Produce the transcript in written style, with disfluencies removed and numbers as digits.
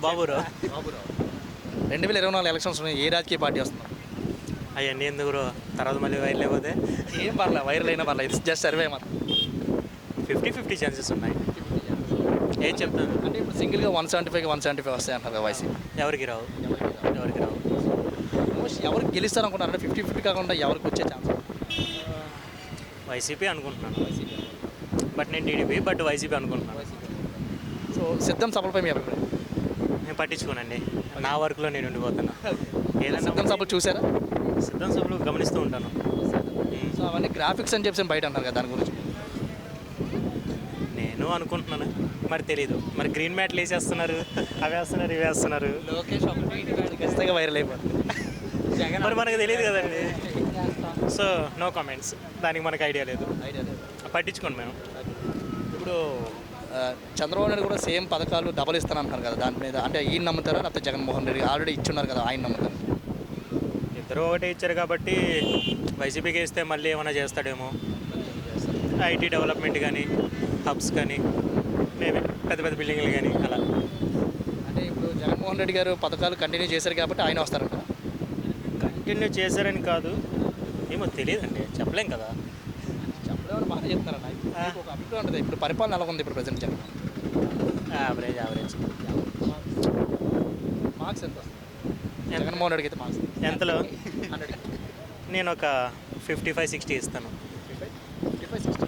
Baburao. Baburao 2024 elections ఉన్నాయి. ఏ రాజకీయ party వస్తుంది? అవన్నీ ఎందుకు బ్రో, తర్వాత మళ్ళీ వైర్ లేకపోతే ఏం పర్లేదు, వైరల్ అయినా పర్లేదు, ఇది జస్ట్ సర్వే మాత్రం. 50-50 ఛాన్సెస్ ఉన్నాయి. ఏం చెప్తాను అంటే ఇప్పుడు సింగిల్గా 175 వస్తాయి అంటారు కదా వైసీపీ. ఎవరికి రావు, ఎవరికి రావు. ఎవరు గెలుస్తారు అనుకుంటారు? అంటే 50-50 కాకుండా ఎవరికి వచ్చే ఛాన్స్? వైసీపీ అనుకుంటున్నాను. బట్ నేను టీడీపీ, బట్ వైసీపీ అనుకుంటున్నాను. సో సిద్ధం సభలపై మీ అభిప్రాయం? నేను పట్టించుకోనండి, నా వర్క్లో నేను ఉండిపోతాను. ఏదైనా సిద్ధం సభలు చూసారా? సిద్ధం సభలు గమనిస్తూ ఉంటాను. సో అవన్నీ గ్రాఫిక్స్ అని చెప్పి బయట అంటారు కదా, దాని గురించి నేను అనుకుంటున్నాను, మరి తెలీదు. మరి గ్రీన్ మ్యాట్లు వేసేస్తున్నారు, అవి వేస్తున్నారు, ఇవి వేస్తున్నారు. లోకేష్ ఖచ్చితంగా వైరల్ అయిపోతుంది. మరి మనకు తెలియదు కదండి. సో నో కామెంట్స్, దానికి మనకు ఐడియా లేదు, పట్టించుకోండి మేము. ఇప్పుడు చంద్రబాబు నాయుడు కూడా సేమ్ పథకాలు డబల్ ఇస్తాను అంటున్నారు కదా, దాని మీద అంటే ఈయన నమ్ముతారా లేకపోతే జగన్మోహన్ రెడ్డి ఆల్రెడీ ఇచ్చున్నారు కదా ఆయన నమ్ముతారు? ఇద్దరు ఒకటే ఇచ్చారు కాబట్టి వైసీపీకి ఇస్తే మళ్ళీ ఏమైనా చేస్తాడేమో. ఐటీ డెవలప్మెంట్ కానీ, హబ్స్ కానీ, మేబీ పెద్ద పెద్ద బిల్డింగ్లు కానీ అలా. అంటే ఇప్పుడు జగన్మోహన్ రెడ్డి గారు పథకాలు కంటిన్యూ చేశారు కాబట్టి ఆయన వస్తారంట. కంటిన్యూ చేశారని కాదు, ఏమో తెలియదండి, చెప్పలేం కదా. చెప్పడం బాగా చెప్తున్నారన్న. ఒక అభిప్రాయం ఉంటుంది, ఇప్పుడు పరిపాలన ఎలా ఉంది ఇప్పుడు present Jagan? Average average. Marks ఎంత వస్తుంది జగన్మోహన్ రెడ్డికి అయితే? మార్క్స్ ఎంతలో? 100. నేను ఒక 55-60 ఇస్తాను.